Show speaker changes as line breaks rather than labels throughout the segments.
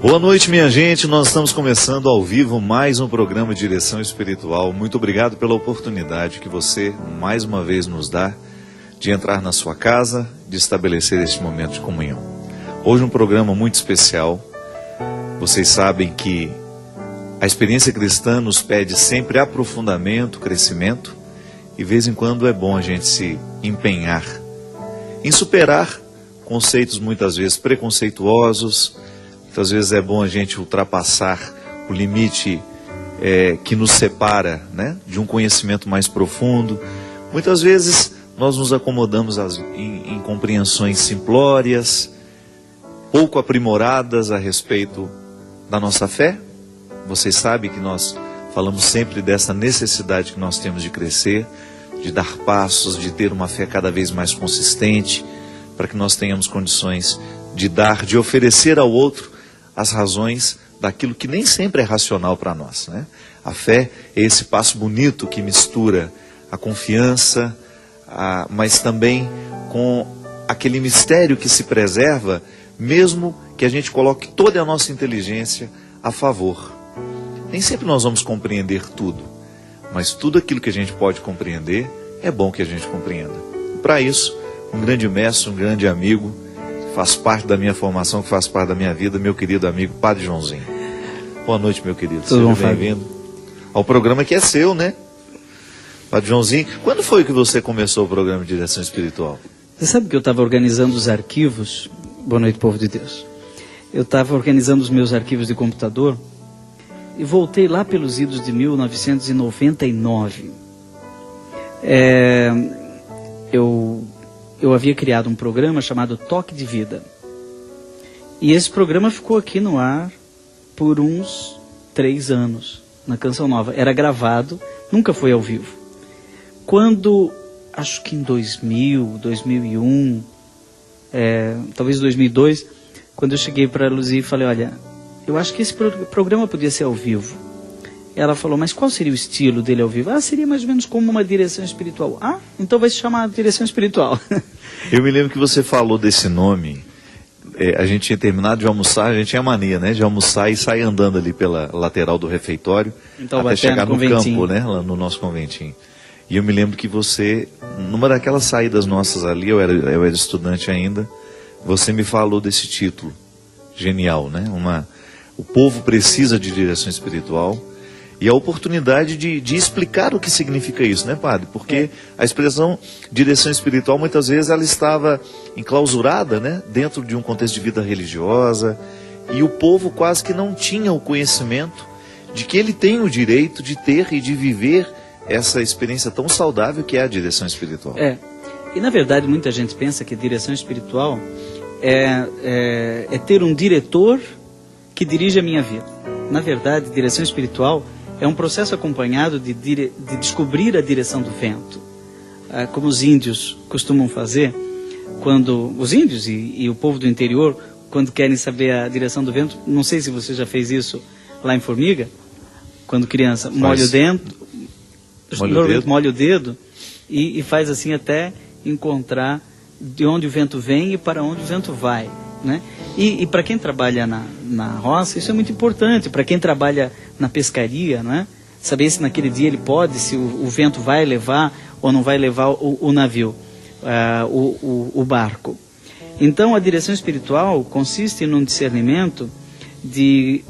Boa noite, minha gente. Nós estamos começando ao vivo mais um programa de Direção Espiritual. Muito obrigado pela oportunidade que você mais uma vez nos dá de entrar na sua casa, de estabelecer este momento de comunhão. Hoje um programa muito especial. Vocês sabem que a experiência cristã nos pede sempre aprofundamento, crescimento, e de vez em quando é bom a gente se empenhar em superar conceitos muitas vezes preconceituosos. Muitas vezes é bom a gente ultrapassar o limite que nos separa, né, de um conhecimento mais profundo. Muitas vezes nós nos acomodamos em compreensões simplórias, pouco aprimoradas a respeito da nossa fé. Vocês sabem que nós falamos sempre dessa necessidade que nós temos de crescer, de dar passos, de ter uma fé cada vez mais consistente, para que nós tenhamos condições de dar, de oferecer ao outro as razões daquilo que nem sempre é racional para nós, né? A fé é esse passo bonito que mistura a confiança, mas também com aquele mistério que se preserva, mesmo que a gente coloque toda a nossa inteligência a favor. Nem sempre nós vamos compreender tudo, mas tudo aquilo que a gente pode compreender, é bom que a gente compreenda. Para isso, um grande mestre, um grande amigo, faz parte da minha formação, que faz parte da minha vida, meu querido amigo Padre Joãozinho. Boa noite, meu querido.
Tudo
Seja bem-vindo ao programa que é seu, né? Padre Joãozinho, quando foi que você começou o programa de Direção Espiritual?
Você sabe que eu estava organizando os arquivos. Boa noite, povo de Deus. Eu estava organizando os meus arquivos de computador e voltei lá pelos idos de 1999. Eu havia criado um programa chamado Toque de Vida. E esse programa ficou aqui no ar por uns 3 anos, na Canção Nova. Era gravado, nunca foi ao vivo. Quando, acho que em 2000, 2001, talvez 2002, quando eu cheguei para a Luzia e falei, olha, eu acho que esse programa podia ser ao vivo. Ela falou, mas qual seria o estilo dele ao vivo? Seria mais ou menos como uma direção espiritual. Então vai se chamar direção espiritual.
Eu me lembro que você falou desse nome. A gente tinha terminado de almoçar, a gente tinha mania, né, de almoçar e sair andando ali pela lateral do refeitório, então, até chegar no campo, né, lá no nosso conventinho. E eu me lembro que você, numa daquelas saídas nossas ali, eu era estudante ainda, você me falou desse título genial, né? O povo precisa de direção espiritual. E a oportunidade de explicar o que significa isso, né, padre? Porque a expressão direção espiritual, muitas vezes, ela estava enclausurada, né, dentro de um contexto de vida religiosa, e o povo quase que não tinha o conhecimento de que ele tem o direito de ter e de viver essa experiência tão saudável que é a direção espiritual.
E na verdade muita gente pensa que direção espiritual é ter um diretor que dirige a minha vida. Na verdade, direção espiritual é um processo acompanhado de descobrir a direção do vento. Como os índios costumam fazer, quando os índios e o povo do interior, quando querem saber a direção do vento, não sei se você já fez isso lá em Formiga, quando criança, molha o dedo e faz assim até encontrar de onde o vento vem e para onde o vento vai, né? E para quem trabalha na roça, isso é muito importante. Para quem trabalha na pescaria, né? Saber se naquele dia ele pode, se o vento vai levar ou não vai levar o navio, o barco. Então a direção espiritual consiste num discernimento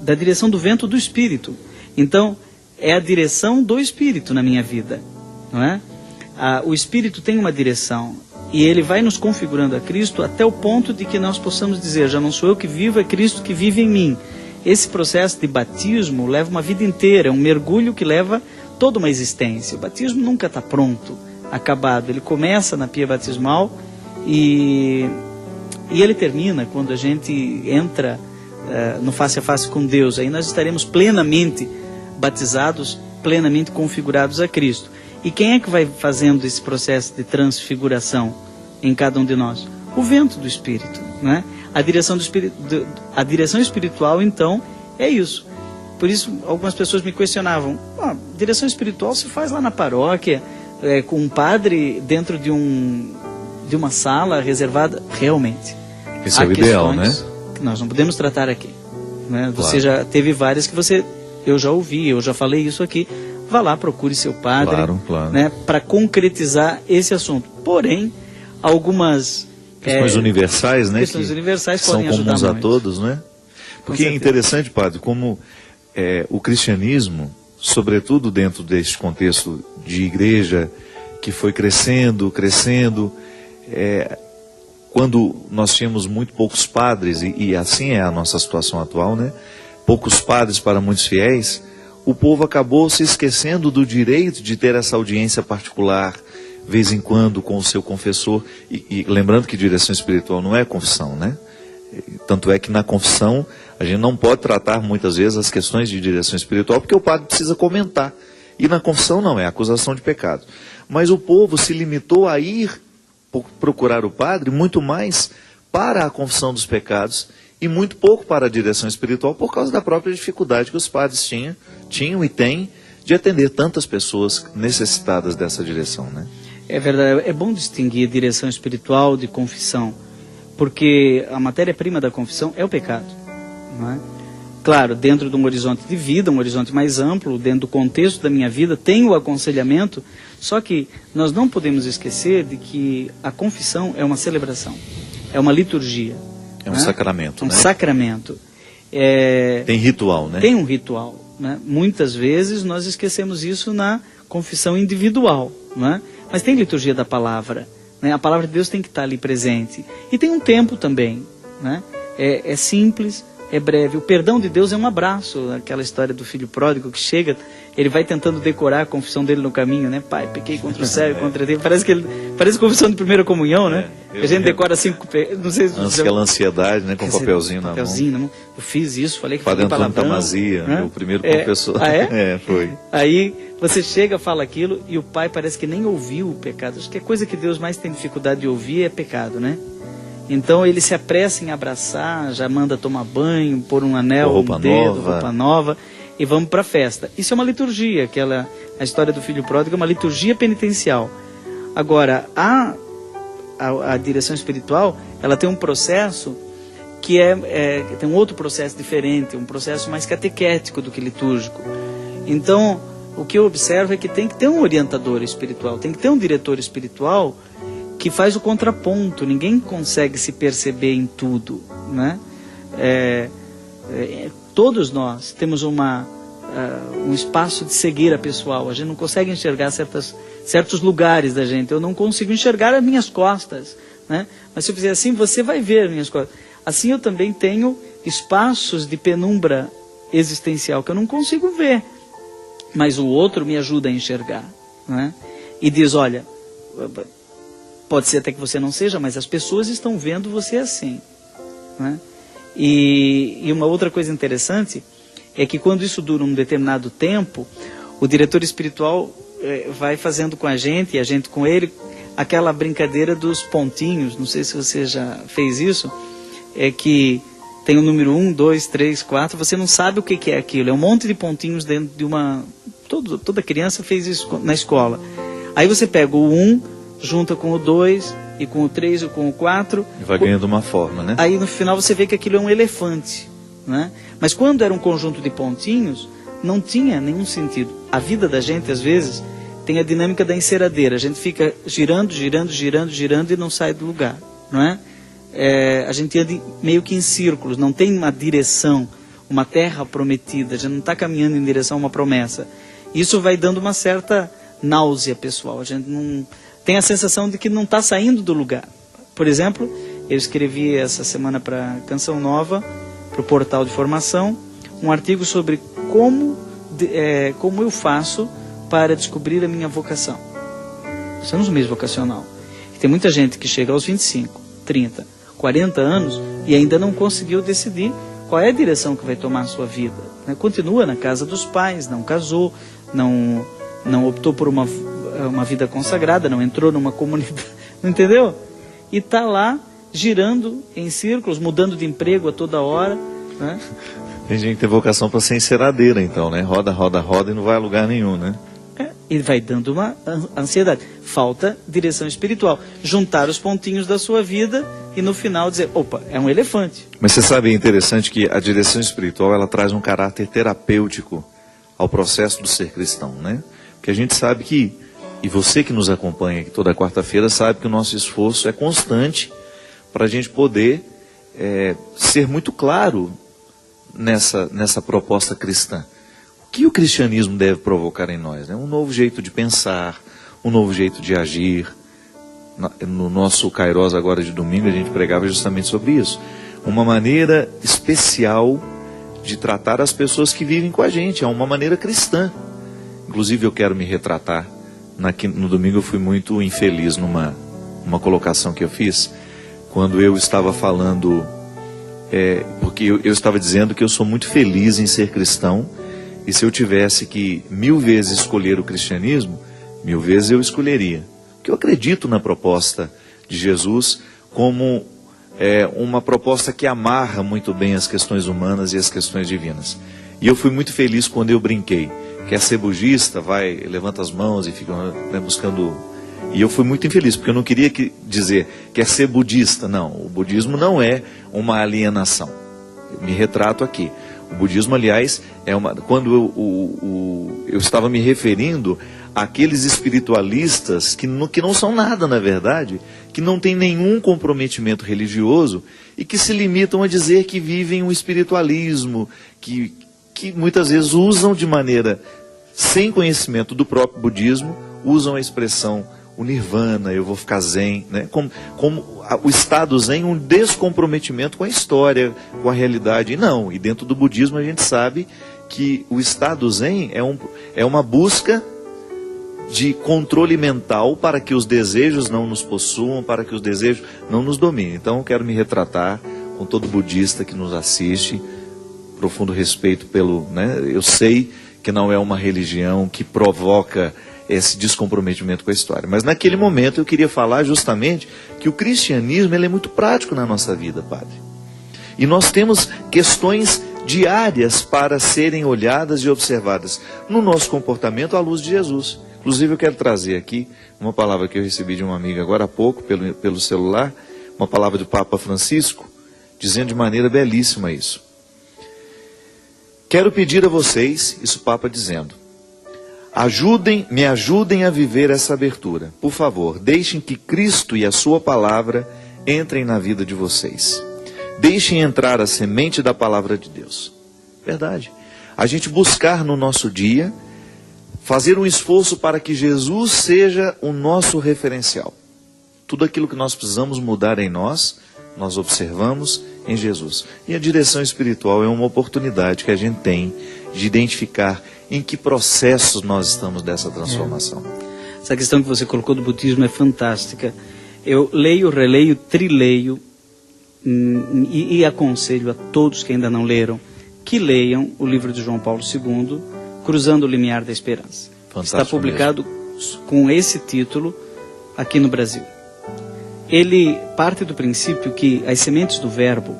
da direção do vento do Espírito. Então é a direção do Espírito na minha vida, não é? O Espírito tem uma direção. E ele vai nos configurando a Cristo até o ponto de que nós possamos dizer, já não sou eu que vivo, é Cristo que vive em mim. Esse processo de batismo leva uma vida inteira, é um mergulho que leva toda uma existência. O batismo nunca está pronto, acabado. Ele começa na pia batismal e ele termina quando a gente entra no face a face com Deus. Aí nós estaremos plenamente batizados, plenamente configurados a Cristo. E quem é que vai fazendo esse processo de transfiguração em cada um de nós? O vento do Espírito, né? A direção espiritual, então, é isso. Por isso, algumas pessoas me questionavam, direção espiritual se faz lá na paróquia, com um padre dentro de uma sala reservada. Realmente.
Isso é o ideal, né?
Que nós não podemos tratar aqui. né? Você já teve várias que eu já ouvi, eu já falei isso aqui. Vá lá, procure seu padre, né, para concretizar esse assunto. Porém, algumas
questões universais, né,
questões universais
são
podem ajudar
comuns a todos, né? Porque é interessante, padre, como o cristianismo, sobretudo dentro deste contexto de igreja que foi crescendo, quando nós tínhamos muito poucos padres, e assim é a nossa situação atual, né? Poucos padres para muitos fiéis, o povo acabou se esquecendo do direito de ter essa audiência particular, vez em quando, com o seu confessor. E lembrando que direção espiritual não é confissão, né? Tanto é que na confissão a gente não pode tratar muitas vezes as questões de direção espiritual, porque o padre precisa comentar. E na confissão não, é acusação de pecado. Mas o povo se limitou a ir procurar o padre muito mais para a confissão dos pecados e muito pouco para a direção espiritual, por causa da própria dificuldade que os padres tinham e têm de atender tantas pessoas necessitadas dessa direção, né? É
verdade, é bom distinguir direção espiritual de confissão, porque a matéria-prima da confissão é o pecado, não é? Claro, dentro de um horizonte de vida, um horizonte mais amplo, dentro do contexto da minha vida, tem o aconselhamento, só que nós não podemos esquecer de que a confissão é uma celebração, é uma liturgia.
É um sacramento, né?
Um sacramento.
Tem ritual, né?
Tem um ritual, né? Muitas vezes nós esquecemos isso na confissão individual, né? Mas tem liturgia da palavra, né? A palavra de Deus tem que estar ali presente. E tem um tempo também, né? É simples, é breve. O perdão de Deus é um abraço. Aquela história do filho pródigo que chega, ele vai tentando decorar a confissão dele no caminho, né? Pai, pequei contra o céu e contra ti. Parece confissão de primeira comunhão, né? A gente decora 5... Não sei se
aquela ansiedade, né? Com papelzinho na mão.
Eu fiz isso, falei que
Padre
falei
palavrão. Tamazia,
né?
O primeiro confessor.
Ah, é?
Foi.
Aí você chega, fala aquilo e o pai parece que nem ouviu o pecado. Acho que a coisa que Deus mais tem dificuldade de ouvir é pecado, né? Então ele se apressa em abraçar, já manda tomar banho, pôr um anel,
roupa
nova, e vamos para a festa. Isso é uma liturgia, a história do filho pródigo é uma liturgia penitencial. Agora, a direção espiritual, ela tem um processo que tem um outro processo diferente, um processo mais catequético do que litúrgico. Então, o que eu observo é que tem que ter um orientador espiritual, tem que ter um diretor espiritual que faz o contraponto. Ninguém consegue se perceber em tudo, né? Todos nós temos um espaço de cegueira pessoal. A gente não consegue enxergar certos lugares da gente. Eu não consigo enxergar as minhas costas, né? Mas se eu fizer assim, você vai ver as minhas costas. Assim eu também tenho espaços de penumbra existencial que eu não consigo ver, mas o outro me ajuda a enxergar, né? E diz, olha, pode ser até que você não seja, mas as pessoas estão vendo você assim, né? E uma outra coisa interessante é que quando isso dura um determinado tempo, o diretor espiritual vai fazendo com a gente, e a gente com ele, aquela brincadeira dos pontinhos. Não sei se você já fez isso, é que tem o número 1, 2, 3, 4, você não sabe o que é aquilo, é um monte de pontinhos dentro de uma... Toda criança fez isso na escola. Aí você pega o 1, junta com o 2, e com o 3, e com o 4...
E vai ganhando uma forma, né?
Aí no final você vê que aquilo é um elefante, né? Mas quando era um conjunto de pontinhos, não tinha nenhum sentido. A vida da gente, às vezes, tem a dinâmica da enceradeira. A gente fica girando e não sai do lugar, não é? A gente anda meio que em círculos, não tem uma direção, uma terra prometida. A gente não está caminhando em direção a uma promessa. Isso vai dando uma certa náusea pessoal. A gente não tem a sensação de que não está saindo do lugar. Por exemplo, eu escrevi essa semana para Canção Nova, para o portal de formação, um artigo sobre como eu faço para descobrir a minha vocação. Nós temos um mês vocacional. E tem muita gente que chega aos 25, 30, 40 anos e ainda não conseguiu decidir qual é a direção que vai tomar a sua vida, né? Continua na casa dos pais, não casou, não optou por uma vida consagrada, não entrou numa comunidade, não entendeu? E está lá girando em círculos, mudando de emprego a toda hora, né?
Tem gente que tem vocação para ser enceradeira, então, né? Roda e não vai a lugar nenhum, né?
E vai dando uma ansiedade. Falta direção espiritual. Juntar os pontinhos da sua vida e no final dizer, opa, é um elefante.
Mas você sabe, é interessante que a direção espiritual, ela traz um caráter terapêutico ao processo do ser cristão, né? Porque a gente sabe que, e você que nos acompanha aqui toda quarta-feira, sabe que o nosso esforço é constante para a gente poder ser muito claro nessa proposta cristã. O que o cristianismo deve provocar em nós? Né? Um novo jeito de pensar, um novo jeito de agir. No nosso Kairos agora de domingo a gente pregava justamente sobre isso. Uma maneira especial de tratar as pessoas que vivem com a gente, é uma maneira cristã. Inclusive eu quero me retratar. No domingo eu fui muito infeliz numa colocação que eu fiz, quando eu estava falando, porque eu estava dizendo que eu sou muito feliz em ser cristão, e se eu tivesse que 1000 vezes escolher o cristianismo, 1000 vezes eu escolheria. Porque eu acredito na proposta de Jesus como uma proposta que amarra muito bem as questões humanas e as questões divinas. E eu fui muito feliz quando eu brinquei. Quer ser budista, levanta as mãos e fica buscando. E eu fui muito infeliz, porque eu não queria dizer quer ser budista. Não, o budismo não é uma alienação. Eu me retrato aqui. O budismo, aliás, quando eu estava me referindo àqueles espiritualistas que não são nada, na verdade, que não têm nenhum comprometimento religioso e que se limitam a dizer que vivem um espiritualismo, que muitas vezes usam de maneira sem conhecimento do próprio budismo, usam a expressão o nirvana, eu vou ficar zen, né? Como o estado zen, um descomprometimento com a história, com a realidade. Não, e dentro do budismo a gente sabe que o estado zen é uma busca de controle mental para que os desejos não nos possuam, para que os desejos não nos dominem. Então eu quero me retratar com todo budista que nos assiste, profundo respeito pelo, né? Eu sei que não é uma religião que provoca esse descomprometimento com a história. Mas naquele momento eu queria falar justamente que o cristianismo ele é muito prático na nossa vida, padre. E nós temos questões diárias para serem olhadas e observadas no nosso comportamento à luz de Jesus. Inclusive eu quero trazer aqui uma palavra que eu recebi de uma amiga agora há pouco pelo celular, uma palavra do Papa Francisco, dizendo de maneira belíssima isso. Quero pedir a vocês, isso o Papa dizendo, me ajudem a viver essa abertura. Por favor, deixem que Cristo e a sua palavra entrem na vida de vocês. Deixem entrar a semente da palavra de Deus. Verdade. A gente buscar no nosso dia, fazer um esforço para que Jesus seja o nosso referencial. Tudo aquilo que nós precisamos mudar em nós observamos em Jesus. E a direção espiritual é uma oportunidade que a gente tem de identificar em que processos nós estamos dessa transformação.
Essa questão que você colocou do budismo é fantástica. Eu leio, releio, trileio e aconselho a todos que ainda não leram que leiam o livro de João Paulo II, Cruzando o Limiar da Esperança.
Fantástico.
Está publicado com esse título aqui no Brasil. Ele parte do princípio que as sementes do verbo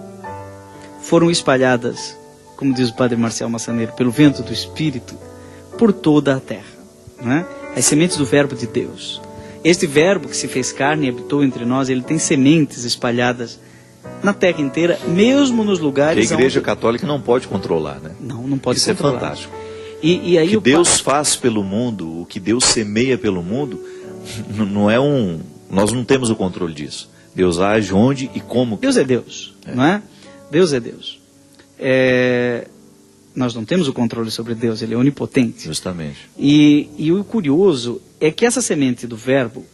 foram espalhadas, como diz o padre Marcial Massaneiro, pelo vento do Espírito, por toda a terra. Né? As sementes do verbo de Deus. Este verbo que se fez carne e habitou entre nós, ele tem sementes espalhadas na terra inteira, mesmo nos lugares
que a Igreja Católica não pode controlar, né?
Não pode
Isso
controlar.
É fantástico.
E aí
o que Deus faz pelo mundo, o que Deus semeia pelo mundo, não é nós não temos o controle disso. Deus age onde e como.
Deus é Deus, não é? Deus é Deus. Nós não temos o controle sobre Deus, Ele é onipotente.
Justamente.
E o curioso é que essa semente do verbo,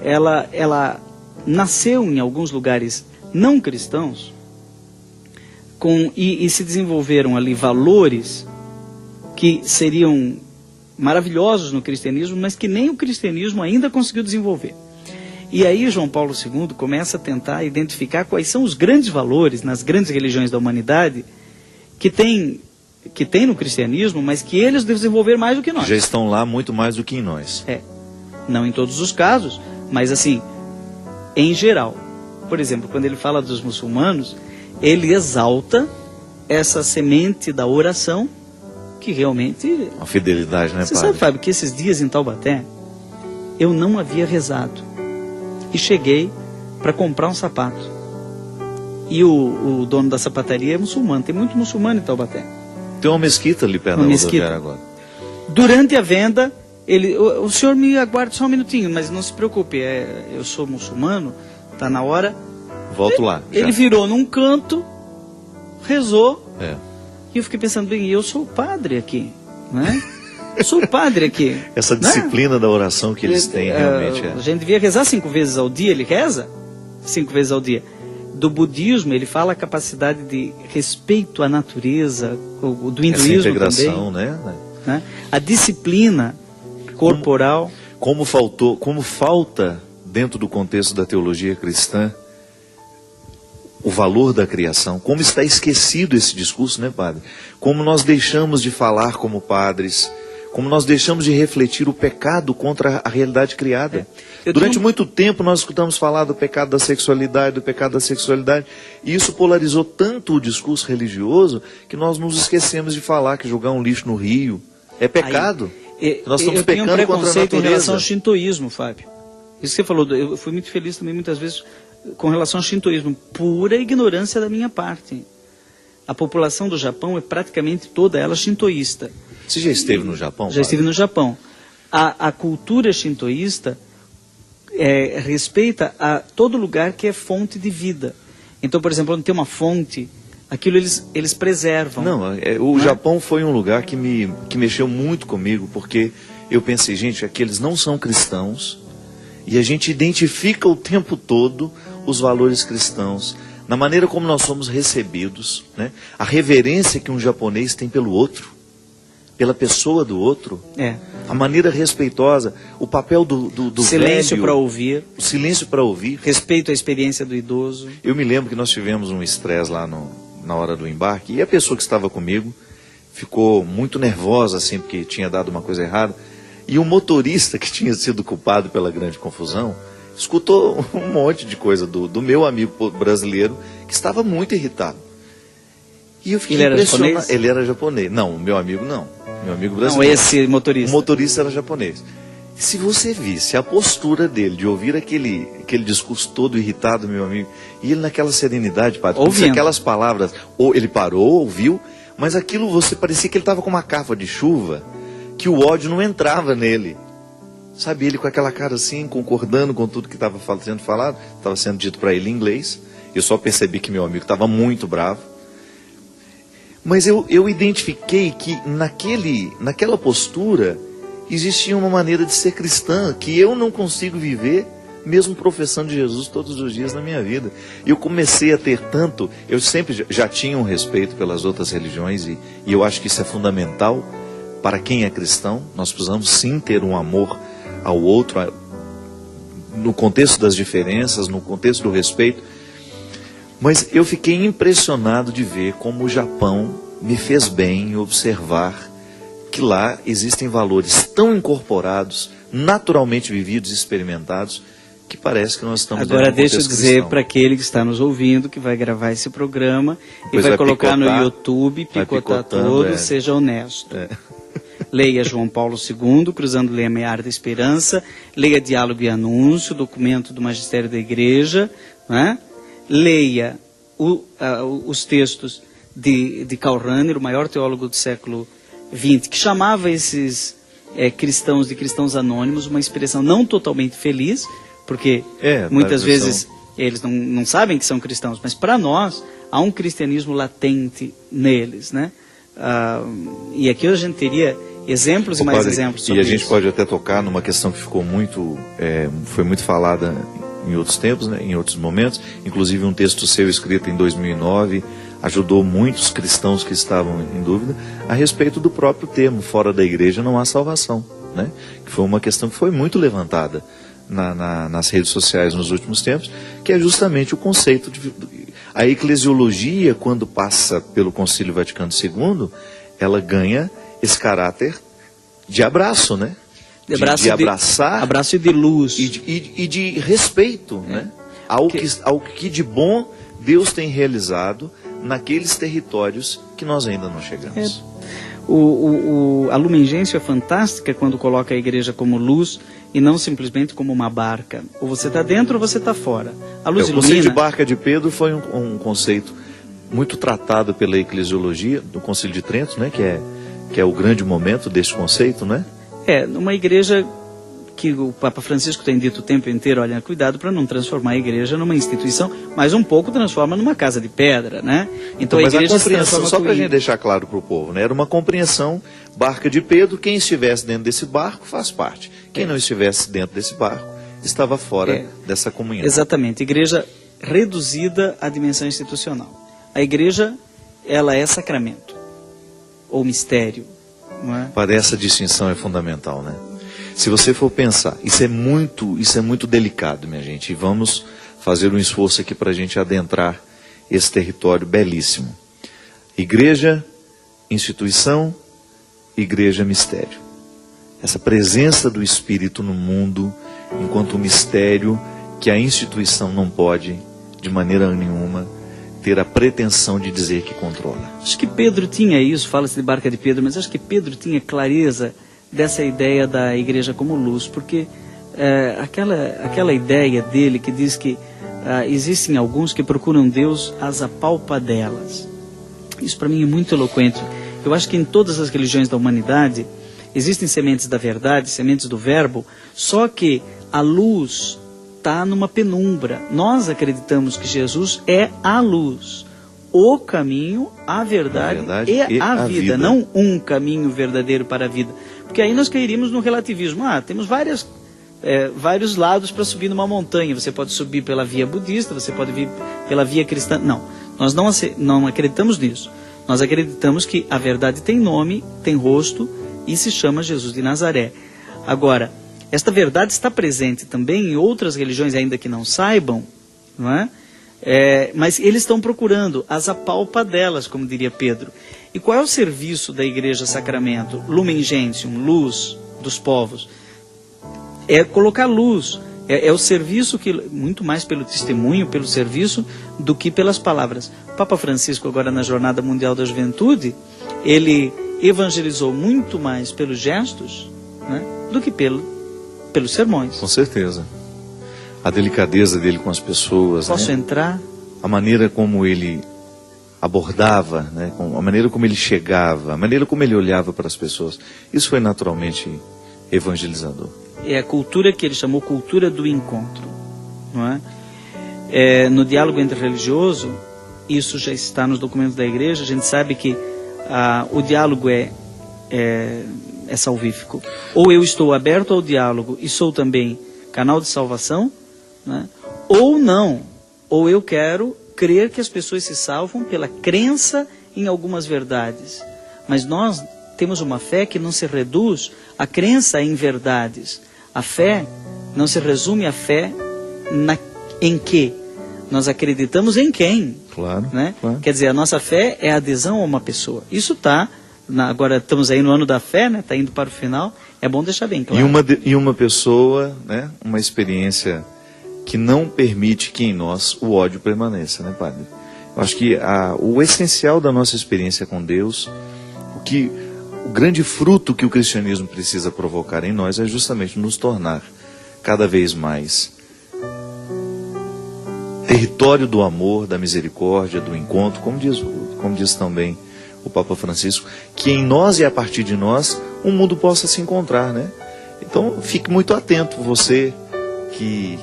ela nasceu em alguns lugares não cristãos e se desenvolveram ali valores que seriam maravilhosos no cristianismo, mas que nem o cristianismo ainda conseguiu desenvolver. E aí João Paulo II começa a tentar identificar quais são os grandes valores nas grandes religiões da humanidade que tem no cristianismo, mas que eles desenvolveram mais do que nós.
Já estão lá muito mais do que em nós.
Não em todos os casos, mas assim, em geral. Por exemplo, quando ele fala dos muçulmanos, ele exalta essa semente da oração, que realmente...
Uma fidelidade, né,
Você sabe, Fábio, que esses dias em Taubaté, eu não havia rezado. E cheguei para comprar um sapato. E o dono da sapataria é muçulmano. Tem muito muçulmano em Taubaté.
Tem uma mesquita ali perto da rodoviária agora.
Durante a venda, o senhor me aguarde só um minutinho, mas não se preocupe, eu sou muçulmano, está na hora.
Volto lá.
Ele virou num canto, rezou,
É.
e eu fiquei pensando, bem, eu sou o padre aqui, né? Eu sou o padre aqui.
Essa disciplina, né, da oração que eles têm, realmente
A gente devia rezar 5 vezes ao dia, ele reza 5 vezes ao dia. Do budismo, ele fala a capacidade de respeito à natureza, do hinduísmo
essa integração,
também,
né?
A disciplina corporal.
Como falta dentro do contexto da teologia cristã o valor da criação, como está esquecido esse discurso, né, padre? Como nós deixamos de falar como padres, como nós deixamos de refletir o pecado contra a realidade criada. Durante muito tempo nós escutamos falar do pecado da sexualidade, e isso polarizou tanto o discurso religioso que nós nos esquecemos de falar que jogar um lixo no rio é pecado. Nós estamos pecando contra a natureza. Eu tenho um preconceito
em relação ao shintoísmo, Fábio. Isso que você falou, eu fui muito feliz também muitas vezes com relação ao shintoísmo. Pura ignorância da minha parte. A população do Japão é praticamente toda ela shintoísta.
Você já esteve no Japão?
Já estive no Japão. A cultura shintoísta respeita a todo lugar que é fonte de vida. Então, por exemplo, onde tem uma fonte, aquilo eles preservam.
O Japão foi um lugar que mexeu muito comigo, porque eu pensei, gente, aqui eles não são cristãos, e a gente identifica o tempo todo os valores cristãos, na maneira como nós somos recebidos, né? A reverência que um japonês tem pelo outro, pela pessoa do outro, a maneira respeitosa, o papel do
silêncio para ouvir,
o silêncio para ouvir,
respeito à experiência do idoso.
Eu me lembro que nós tivemos um estresse lá na hora do embarque, e a pessoa que estava comigo ficou muito nervosa, assim, porque tinha dado uma coisa errada, e o motorista que tinha sido culpado pela grande confusão escutou um monte de coisa do meu amigo brasileiro, que estava muito irritado. E eu fiquei impressionado. Ele era japonês? Não, o meu amigo não. Meu amigo brasileiro.
Não, esse motorista.
O motorista era japonês. Se você visse a postura dele de ouvir aquele discurso todo irritado, meu amigo, e ele naquela serenidade, padre, ouvindo aquelas palavras, ou ele parou, ouviu, mas aquilo parecia que ele estava com uma capa de chuva, que o ódio não entrava nele. Sabe, ele com aquela cara assim, concordando com tudo que estava sendo falado, estava sendo dito para ele em inglês. Eu só percebi que meu amigo estava muito bravo. Mas eu identifiquei que naquela postura existia uma maneira de ser cristã que eu não consigo viver, mesmo professando Jesus todos os dias na minha vida. Eu comecei a ter eu sempre já tinha um respeito pelas outras religiões, e eu acho que isso é fundamental para quem é cristão. Nós precisamos sim ter um amor ao outro, no contexto das diferenças, no contexto do respeito. Mas eu fiquei impressionado de ver como o Japão me fez bem observar que lá existem valores tão incorporados, naturalmente vividos e experimentados, que parece que nós estamos...
Agora deixa eu dizer para aquele que está nos ouvindo, que vai gravar esse programa e vai colocar no YouTube, picotar todo, seja honesto. Leia João Paulo II, Cruzando o Limiar da Esperança, leia Diálogo e Anúncio, documento do Magistério da Igreja, né? Leia os textos de Karl Rahner, o maior teólogo do século XX, que chamava esses cristãos de cristãos anônimos, uma expressão não totalmente feliz, porque muitas vezes eles não sabem que são cristãos, mas para nós há um cristianismo latente neles, né? E aqui a gente teria exemplos e mais exemplos sobre
isso. E a gente pode até tocar numa questão que ficou foi muito falada em outros tempos, né, em outros momentos. Inclusive um texto seu escrito em 2009 ajudou muitos cristãos que estavam em dúvida a respeito do próprio termo, fora da igreja não há salvação, né? Que foi uma questão que foi muito levantada nas redes sociais nos últimos tempos, que é justamente o conceito a eclesiologia, quando passa pelo Concílio Vaticano II, ela ganha esse caráter de abraço, né? De abraçar,
abraço e de luz
e de respeito, né? Ao que de bom Deus tem realizado naqueles territórios que nós ainda não chegamos.
A Lumen Gentium é fantástica quando coloca a igreja como luz e não simplesmente como uma barca. Ou você está dentro ou você está fora. A luz
O
ilumina.
conceito de barca de Pedro foi um conceito muito tratado pela eclesiologia do Concílio de Trento, né, que é o grande momento desse conceito, né?
Numa igreja que o Papa Francisco tem dito o tempo inteiro, olha, cuidado para não transformar a igreja numa instituição, mas um pouco transforma numa casa de pedra, né? Então
mas
a igreja
a compreensão,
se transforma
só para a gente deixar claro para o povo, né? Era uma compreensão, barca de Pedro, quem estivesse dentro desse barco faz parte. Quem não estivesse dentro desse barco estava fora dessa comunhão.
Exatamente, igreja reduzida à dimensão institucional. A igreja, ela é sacramento, ou mistério, não é?
Para essa distinção é fundamental, né? Se você for pensar, isso é muito delicado, minha gente, e vamos fazer um esforço aqui para a gente adentrar esse território belíssimo. Igreja, instituição, igreja, mistério. Essa presença do Espírito no mundo, enquanto mistério que a instituição não pode, de maneira nenhuma, ter a pretensão de dizer que controla.
Acho que Pedro tinha isso, fala-se de barca de Pedro, mas acho que Pedro tinha clareza dessa ideia da igreja como luz, porque aquela ideia dele que diz que existem alguns que procuram Deus às apalpadelas. Isso para mim é muito eloquente. Eu acho que em todas as religiões da humanidade existem sementes da verdade, sementes do verbo, só que a luz está numa penumbra. Nós acreditamos que Jesus é a luz, o caminho, a verdade e a vida, não um caminho verdadeiro para a vida. Porque aí nós cairíamos no relativismo. Temos vários lados para subir numa montanha. Você pode subir pela via budista, você pode vir pela via cristã. Não, nós não acreditamos nisso. Nós acreditamos que a verdade tem nome, tem rosto e se chama Jesus de Nazaré. Agora, esta verdade está presente também em outras religiões, ainda que não saibam, não é? Mas eles estão procurando as apalpadelas, como diria Pedro. E qual é o serviço da Igreja Sacramento? Lumen Gentium, luz dos povos. É colocar luz. É o serviço que, muito mais pelo testemunho, pelo serviço, do que pelas palavras. Papa Francisco, agora na Jornada Mundial da Juventude, ele evangelizou muito mais pelos gestos, né, do que pelos sermões.
Com certeza. A delicadeza dele com as pessoas.
Posso entrar?
A maneira como ele abordava, né, a maneira como ele chegava, a maneira como ele olhava para as pessoas. Isso foi naturalmente evangelizador.
É a cultura que ele chamou cultura do encontro, não é? No diálogo interreligioso, isso já está nos documentos da igreja. A gente sabe que o diálogo é salvífico. Ou eu estou aberto ao diálogo e sou também canal de salvação, né? Ou não, ou eu quero crer que as pessoas se salvam pela crença em algumas verdades. Mas nós temos uma fé que não se reduz à crença em verdades. A fé não se resume à fé em que? Nós acreditamos em quem?
Claro,
né?
Claro.
Quer dizer, a nossa fé é a adesão a uma pessoa. Isso está, agora estamos aí no ano da fé, né? Está indo para o final, é bom deixar bem claro.
E uma pessoa, né? Uma experiência que não permite que em nós o ódio permaneça, né, Padre? Eu acho que o essencial da nossa experiência com Deus, o grande fruto que o cristianismo precisa provocar em nós é justamente nos tornar cada vez mais território do amor, da misericórdia, do encontro, como diz também o Papa Francisco, que em nós e a partir de nós o mundo possa se encontrar, né? Então fique muito atento, você que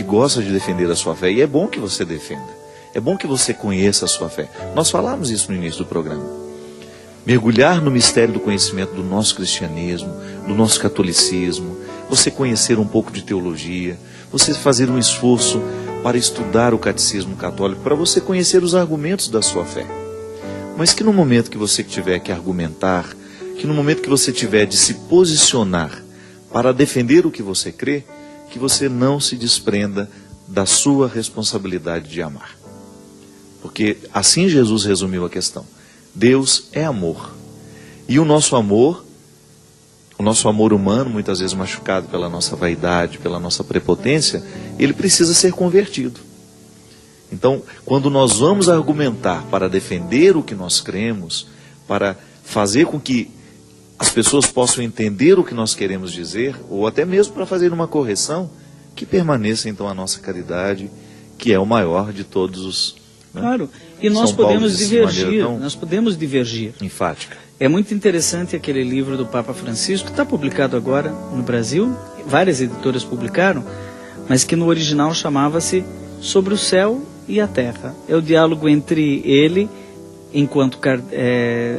gosta de defender a sua fé, e é bom que você defenda, é bom que você conheça a sua fé. Nós falamos isso no início do programa. Mergulhar no mistério do conhecimento do nosso cristianismo, do nosso catolicismo, você conhecer um pouco de teologia, você fazer um esforço para estudar o catecismo católico, para você conhecer os argumentos da sua fé. Mas que no momento que você tiver que argumentar, que no momento que você tiver de se posicionar para defender o que você crê, que você não se desprenda da sua responsabilidade de amar. Porque assim Jesus resumiu a questão. Deus é amor. E o nosso amor humano, muitas vezes machucado pela nossa vaidade, pela nossa prepotência, ele precisa ser convertido. Então, quando nós vamos argumentar para defender o que nós cremos, para fazer com que as pessoas possam entender o que nós queremos dizer, ou até mesmo para fazer uma correção, que permaneça então a nossa caridade, que é o maior de todos os... Né?
Claro, e nós
São Paulo
podemos
disse de
divergir,
maneira tão
nós podemos divergir.
enfática.
É muito interessante aquele livro do Papa Francisco, que está publicado agora no Brasil, várias editoras publicaram, mas que no original chamava-se Sobre o Céu e a Terra. É o diálogo entre ele, enquanto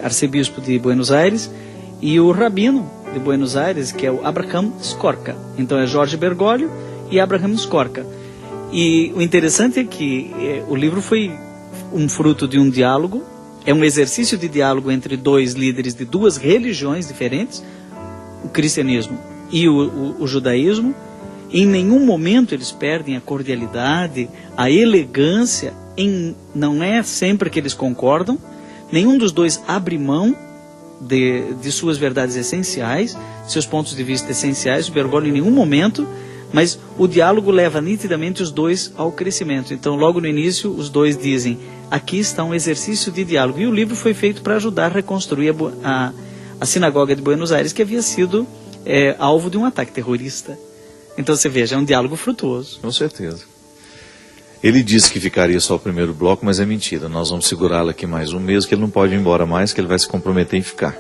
arcebispo de Buenos Aires, e o rabino de Buenos Aires, que é o Abraham Skorka. Então é Jorge Bergoglio e Abraham Skorka. E o interessante é que o livro foi um fruto de um diálogo, é um exercício de diálogo entre dois líderes de duas religiões diferentes, o cristianismo e o judaísmo. Em nenhum momento eles perdem a cordialidade, a elegância, não é sempre que eles concordam, nenhum dos dois abre mão de suas verdades essenciais, seus pontos de vista essenciais, o Bergoglio em nenhum momento, mas o diálogo leva nitidamente os dois ao crescimento. Então, logo no início, os dois dizem, aqui está um exercício de diálogo. E o livro foi feito para ajudar a reconstruir a sinagoga de Buenos Aires, que havia sido alvo de um ataque terrorista. Então, você veja, é um diálogo frutuoso.
Com certeza. Ele disse que ficaria só o primeiro bloco, mas é mentira. Nós vamos segurá-lo aqui mais um mês, que ele não pode ir embora mais, que ele vai se comprometer em ficar.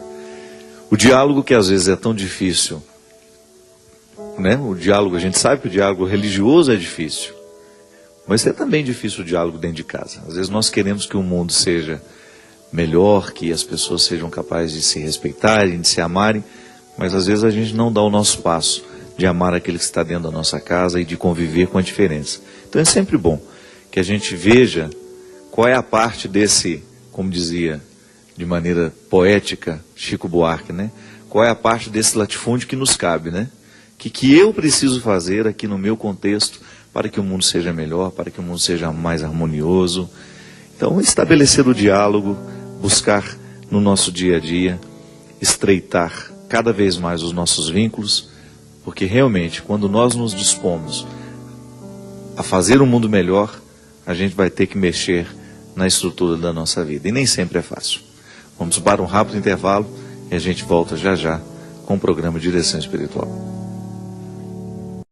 O diálogo, que às vezes é tão difícil, né? O diálogo, a gente sabe que o diálogo religioso é difícil, mas é também difícil o diálogo dentro de casa. Às vezes nós queremos que o mundo seja melhor, que as pessoas sejam capazes de se respeitarem, de se amarem, mas às vezes a gente não dá o nosso passo de amar aquele que está dentro da nossa casa e de conviver com a diferença. Então é sempre bom que a gente veja qual é a parte desse, como dizia de maneira poética Chico Buarque, né? Qual é a parte desse latifúndio que nos cabe, né? Que eu preciso fazer aqui no meu contexto para que o mundo seja melhor, para que o mundo seja mais harmonioso. Então, estabelecer o diálogo, buscar no nosso dia a dia, estreitar cada vez mais os nossos vínculos, porque realmente, quando nós nos dispomos a fazer um mundo melhor, a gente vai ter que mexer na estrutura da nossa vida. E nem sempre é fácil. Vamos para um rápido intervalo e a gente volta já já com o programa Direção Espiritual.